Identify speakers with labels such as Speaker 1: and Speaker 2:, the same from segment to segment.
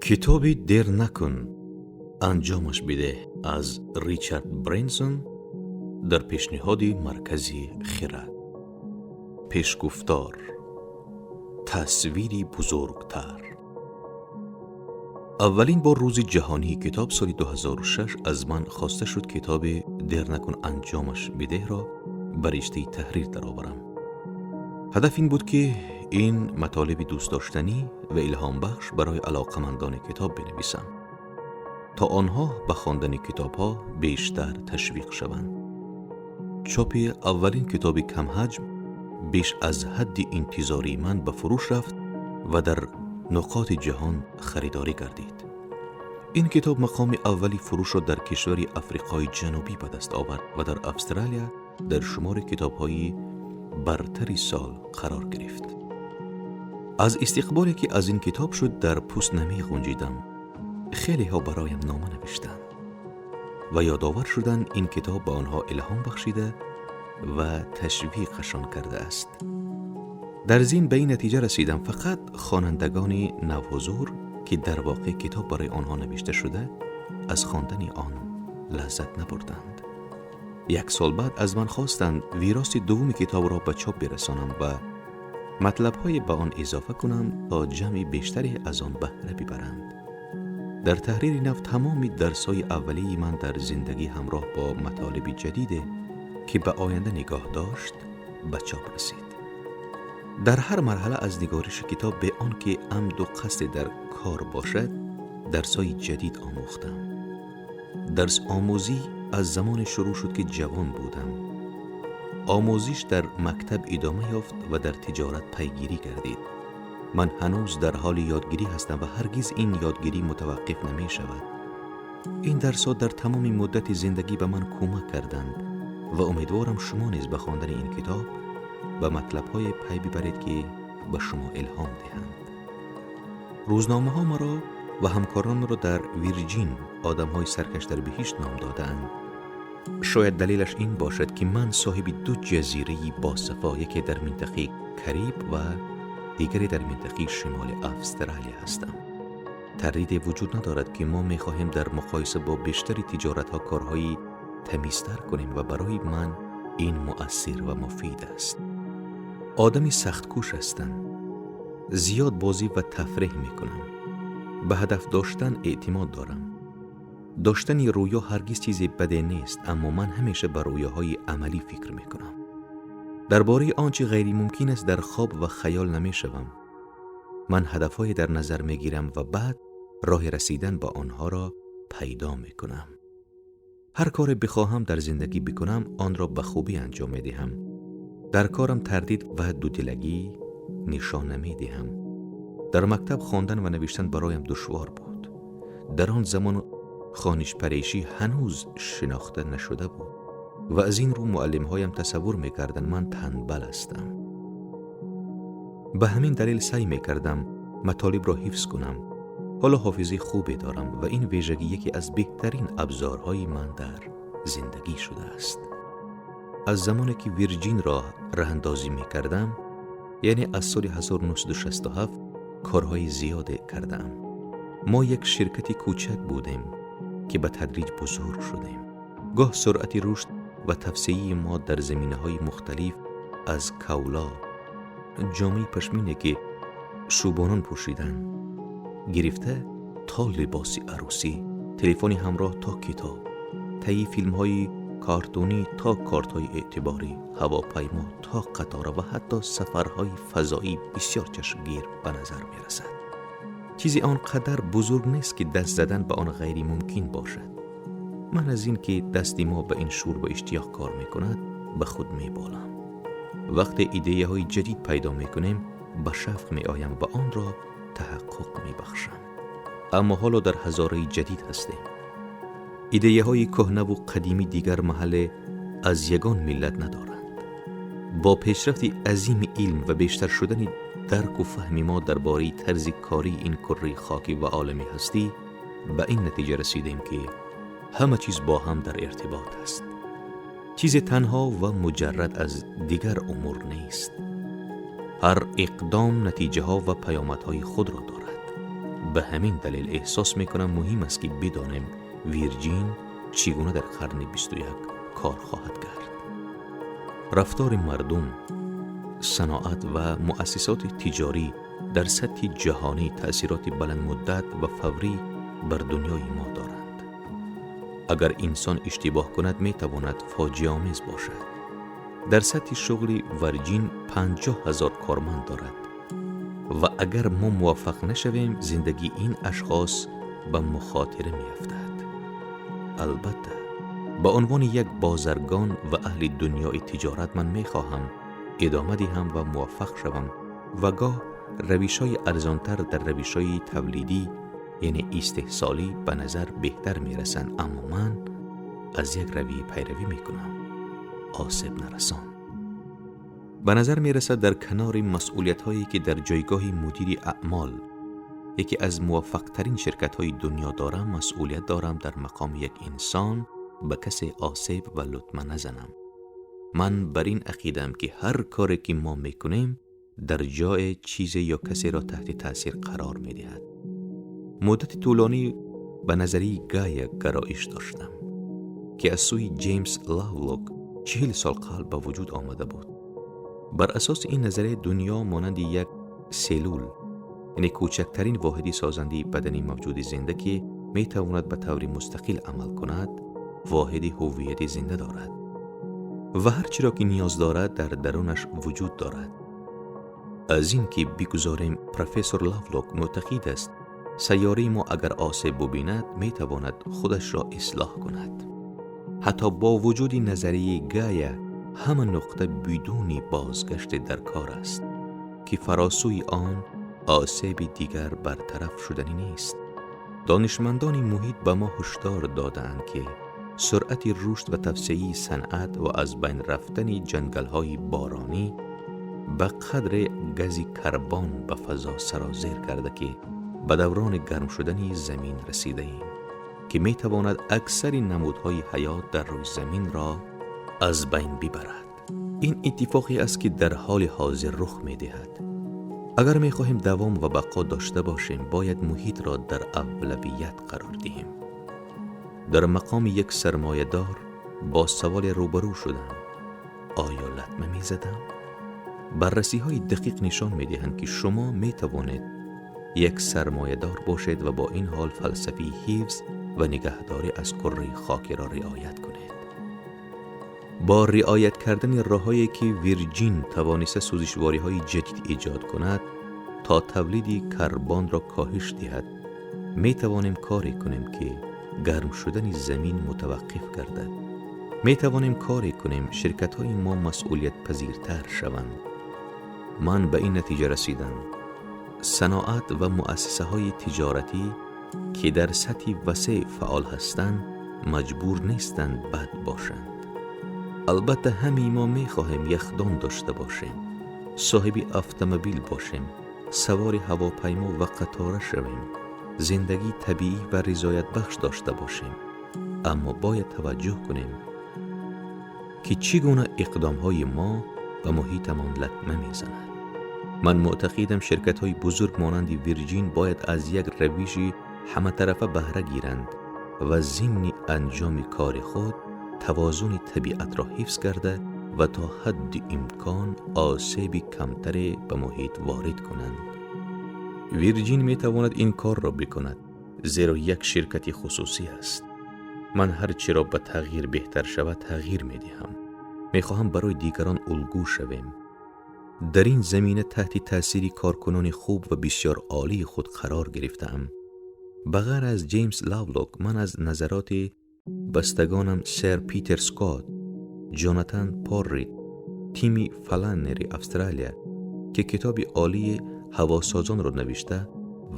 Speaker 1: کتابی دیر نکن انجامش بده از ریچارد برانسون در پیشنهاد مرکزی خرد. پیشگفتار، تصویری بزرگتر. اولین بار روز جهانی کتاب سال 2006 از من خواسته شد کتاب دیر نکن انجامش بده را بر رشته تحریر درآورم. هدف این بود که این مطالب دوست داشتنی و الهام بخش برای علاقمندان کتاب بنویسم تا آنها به خواندن کتاب‌ها بیشتر تشویق شوند. چاپ اولین کتاب کم حجم بیش از حد انتظاری من به فروش رفت و در نقاط جهان خریداری گردید. این کتاب مقام اولی فروش را در کشور آفریقای جنوبی به دست آورد و در استرالیا در شمار کتاب‌های برتری سال قرار گرفت. از استقبالی که از این کتاب شد در پوست‌نامه گنجیدم. خیلی ها برایم نامه نوشتند و یادآور شدند این کتاب به آنها الهام بخشیده و تشویقشان کرده است. در ضمن به این نتیجه رسیدم فقط خوانندگان نوحضور که در واقع کتاب برای آنها نوشته شده از خواندن آن لذت نبردند. 1 سال بعد از من خواستند ویراست دوم کتاب را به چاپ برسانم و مطلب‌های به آن اضافه کنم تا جمع بیشتری از آن بهره ببرند. در تحریر نو تمامی درس‌های اولیه من در زندگی همراه با مطالب جدید که به آینده نگاه داشت به چاپ رسید. در هر مرحله از نگارش کتاب به آن که عمد و قصد در کار باشد درس‌های جدید آموختم. درس آموزی از زمان شروع شد که جوان بودم. آموزش در مکتب ادامه یافت و در تجارت پیگیری گردید. من هنوز در حال یادگیری هستم و هرگز این یادگیری متوقف نمی شود. این درس‌ها در تمام مدت زندگی به من کمک کردند و امیدوارم شما نیز به خواندن این کتاب به مطلب‌های پی ببرید که به شما الهام دهند. روزنامه‌ها مرا و همکاران را در ویرجین آدم‌های سرکش در بهشت نام دادند. شاید دلیلش این باشد که من صاحب 2 جزیره باصفا، یکی در منطقه کریب و دیگری در منطقه شمال استرالیا هستم. تردید وجود ندارد که ما می‌خواهیم در مقایسه با بیشتری تجارت‌ها کارهایی تمیزتر کنیم و برای من این مؤثر و مفید است. آدمی سخت‌کوش هستم. زیاد بازی و تفریح می‌کنم. به هدف داشتن اعتماد دارم. داشتن رویا هرگز چیزی بده نیست، اما من همیشه به رویاهای عملی فکر می‌کنم. درباره آنچه غیر ممکن است در خواب و خیال نمی‌شوم. من هدف‌های در نظر می‌گیرم و بعد راه رسیدن به آنها را پیدا می‌کنم. هر کاری بخواهم در زندگی بکنم آن را به خوبی انجام می‌دهم. در کارم تردید و دودلگی نشان نمی‌دهم. در مکتب خواندن و نوشتن برایم دشوار بود. در آن زمان خوانش پریشی هنوز شناخته نشده بود و از این رو معلم‌هایم تصور می‌کردند من تنبل هستم. به همین دلیل سعی می‌کردم مطالب را حفظ کنم. حالا حافظه خوبی دارم و این ویژگی یکی از بهترین ابزارهای من در زندگی شده است. از زمانی که ویرجین را راه‌اندازی می‌کردم، یعنی از سال 1967 کارهای زیاده کردم. ما یک شرکتی کوچک بودیم که به تدریج بزرگ شدیم. گاه سرعت رشد و توسعه ما در زمینه‌های مختلف از کولا، جامعه پشمینه که شوبانان پوشیدن، گرفته تا لباس عروسی، تلفنی همراه تا کتاب، تهیه فیلم‌های کارتونی تا کارت‌های اعتباری، هواپیما تا قطار و حتی سفرهای فضایی بسیار چشمگیر به نظر می‌رسد. چیزی آنقدر بزرگ نیست که دست زدن به آن غیر ممکن باشد. من از این که دستی ما به این شور و اشتیاق کار می‌کند به خود می‌بالم. وقتی ایده‌های جدید پیدا می‌کنیم به شوق می‌آیم و آن را تحقق می‌بخشم. اما حالا در هزاره جدید هستیم. ایده‌های کهنه و قدیمی دیگر محل از یگان ملت ندارند. با پیشرفت عظیم علم و بیشتر شدن درک و فهم ما درباره طرز کاری این کره خاکی و عالم هستی به این نتیجه رسیدیم که همه چیز با هم در ارتباط است. چیز تنها و مجرد از دیگر امور نیست. هر اقدام نتیجه ها و پیامدهای خود را دارد. به همین دلیل احساس میکنم مهم است که بدانیم ویرجین چگونه در قرن 21 کار خواهد کرد. رفتار مردم، صناعت و مؤسسات تجاری در سطح جهانی تأثیرات بلند مدت و فوری بر دنیای ما دارند. اگر انسان اشتباه کند میتواند فاجعه آمیز باشد. در سطح شغلی ویرجین 50,000 کارمند دارد و اگر ما موفق نشویم زندگی این اشخاص به مخاطره میافتد. البته به عنوان یک بازرگان و اهل دنیای تجارت من میخواهم ادامه دهم و موفق شوم و گاه روش‌های ارزانتر در روش‌های تولیدی یعنی استحصالی به نظر بهتر میرسند، اما من از یک رویه پیروی میکنم آسیب نرسان. به نظر میرسد در کنار مسئولیت هایی که در جایگاه مدیر اعمال یکی از موفق ترین شرکت های دنیا دارم، مسئولیت دارم در مقام یک انسان به کسی آسیب و لطمه نزنم. من بر این عقیده‌ام که هر کاری که ما میکنیم در جای چیزی یا کسی را تحت تاثیر قرار میدهد. مدت طولانی به نظریه گایا گرایش داشتم که از سوی جیمز لاولوک 40 سال قبل به وجود آمده بود. بر اساس این نظریه دنیا مانند یک سلول یعنی کوچکترین واحدی سازنده بدنی موجود زنده که می تواند به طور مستقل عمل کند واحدی هویت زنده دارد و هر چیزی را که نیاز دارد در درونش وجود دارد. از این که بگذاریم پروفسور لاولوک معتقد است سیاره ما اگر آسیب ببیند می تواند خودش را اصلاح کند. حتی با وجود نظریه گایا همه نقطه بدون بازگشت در کار است که فراسوی آن آسیب دیگر برطرف شدنی نیست. دانشمندان محیط به ما هشدار دادند که سرعت رشد و توسعه صنعت و از بین رفتن جنگل‌های بارانی به قدر گاز کربن به فضا سرازیر کرده که به دوران گرم شدن زمین رسیده ایم که می تواند اکثر نمودهای حیات در روی زمین را از بین ببرد. این اتفاقی است که در حال حاضر رخ می دهد. اگر می خواهیم دوام و بقا داشته باشیم باید محیط را در اولویت قرار دهیم. در مقام یک سرمایه دار با سوال روبرو شدم: آیا لطمه می زدم؟ بررسی های دقیق نشان می دهند که شما می توانید یک سرمایه دار باشید و با این حال فلسفه حفظ و نگهداری از کره خاکی را رعایت کنید. با رعایت کردن راه‌هایی که ویرجین توانسته سوزشواری‌های جدید ایجاد کند تا تولید کربن را کاهش دهد، می توانیم کاری کنیم که گرم شدن زمین متوقف گردد. می توانیم کاری کنیم شرکت‌های ما مسئولیت پذیرتر شوند. من به این نتیجه رسیدم: صناعت و مؤسسه‌های تجارتی که در سطح وسیع فعال هستند مجبور نیستند بد باشند. البته همه ما می خواهیم یخدان داشته باشیم، صاحب اتومبیل باشیم، سوار هواپیما و قطار شویم، زندگی طبیعی و رضایت بخش داشته باشیم. اما باید توجه کنیم که چگونه اقدام‌های ما به محیطمان لطمه می‌زند. من معتقدم شرکت‌های بزرگ مانند ویرجین باید از یک روش همه طرفه بهره گیرند و ضمن انجام کار خود توازن طبیعت را حفظ کرده و تا حد امکان آسیب کمتری به محیط وارد کنند. ویرجین می تواند این کار را بکند زیرا یک شرکت خصوصی است. من هر چی را به تغییر بهتر شود تغییر می دهم. می خواهم برای دیگران الگو شویم. در این زمینه تحت تأثیر کارکنان خوب و بسیار عالی خود قرار گرفتم. بغیر از جیمز لاولوک من از نظرات بستگانم سر پیتر سکات، جوناتان پورریت، تیمی فلانری استرالیا که کتاب عالی هواسازان را نوشته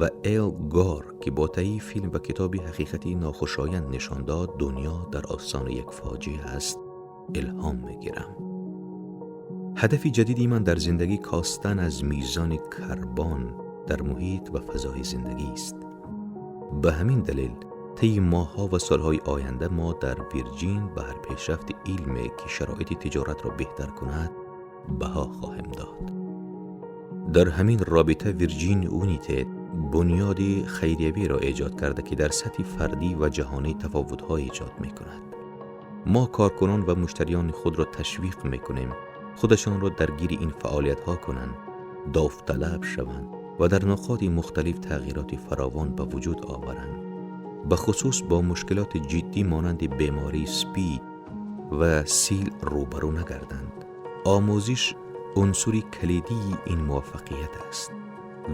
Speaker 1: و ایل گور که با تهیه فیلم و کتاب حقیقتی ناخوشایند نشان داد دنیا در آستان یک فاجعه است الهام میگیرم. هدف جدیدی من در زندگی کاستن از میزان کربن در محیط و فضای زندگی است. به همین دلیل طی ماه‌ها و سال‌های آینده ما در ویرجین به هر پیشرفت علمی که شرایط تجارت را بهتر کند بها خواهیم داد. در همین رابطه ویرجین یونیتد بنیاد خیریوی را ایجاد کرده که در سطح فردی و جهانی تفاوت‌های ایجاد می‌کند. ما کارکنان و مشتریان خود را تشویق می‌کنیم خودشان را درگیر این فعالیت‌ها کنند، داوطلب شوند و در نقاط مختلف تغییرات فراوان به وجود آورند. به خصوص با مشکلات جدی مانند بیماری سپی و سیل روبرو نگردند. آموزش عنصری کلیدی این موفقیت است.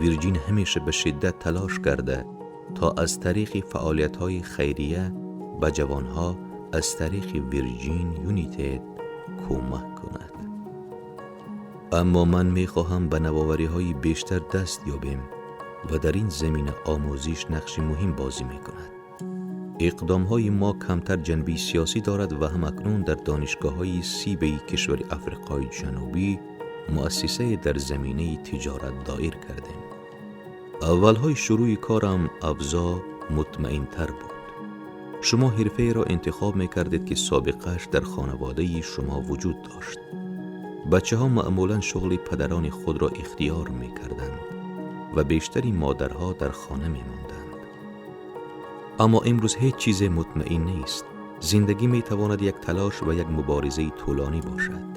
Speaker 1: ویرجین همیشه به شدت تلاش کرده تا از طریق فعالیت‌های خیریه به جوانها از طریق ویرجین یونیتد کمک کند. اما من می‌خواهم به نوآوری‌های بیشتر دست یابیم و در این زمینه آموزش نقش مهم بازی می‌کند. اقدام‌های ما کمتر جنبه سیاسی دارد و هم اکنون در دانشگاه‌های 30 کشور آفریقای جنوبی مؤسسه در زمینه تجارت دایر کردیم. اولهای شروع کارم افضا مطمئن‌تر بود. شما حرفه را انتخاب می‌کردید که سابقه‌اش در خانواده شما وجود داشت. بچه‌ها معمولاً شغل پدران خود را اختیار می‌کردند و بیشتری مادرها در خانه می‌ماندند. اما امروز هیچ چیز مطمئن نیست. زندگی می‌تواند یک تلاش و یک مبارزه طولانی باشد.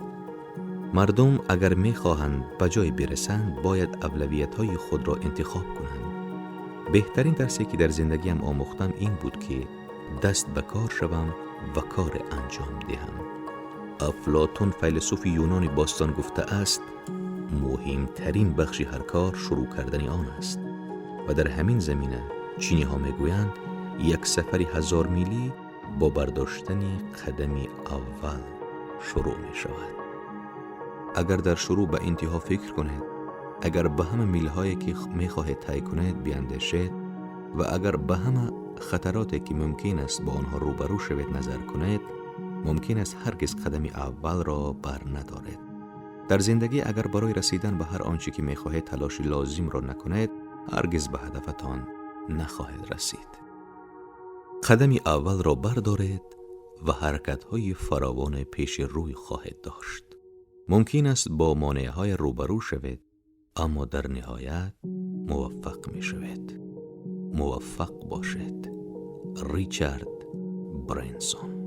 Speaker 1: مردم اگر می‌خواهند به جای برسند باید اولویت‌های خود را انتخاب کنند. بهترین درسی که در زندگیم آموختم این بود که دست به کار شوم و کار انجام دهم. افلاطون فیلسوف یونان باستان گفته است مهمترین بخش هر کار شروع کردن آن است و در همین زمینه چینی ها میگویند یک سفر 1000 میلی با برداشتن قدمی اول شروع می شود. اگر در شروع به انتها فکر کنید، اگر به همه میل‌هایی که می‌خواهید طی کنید بیاندیشید و اگر به همه خطراتی که ممکن است با آنها روبرو شوید نظر کنید، ممکن است هرگز قدم اول را بر ندارید. در زندگی اگر برای رسیدن به هر آنچه که می‌خواهید تلاش لازم را نکنید، هرگز به هدفتان نخواهید رسید. قدم اول را بردارید و حرکت‌های فراوان پیش روی خواهید داشت. ممکن است با مانع‌های روبرو شوید، اما در نهایت موفق می‌شوید. موفق باشید. ریچارد برانسون.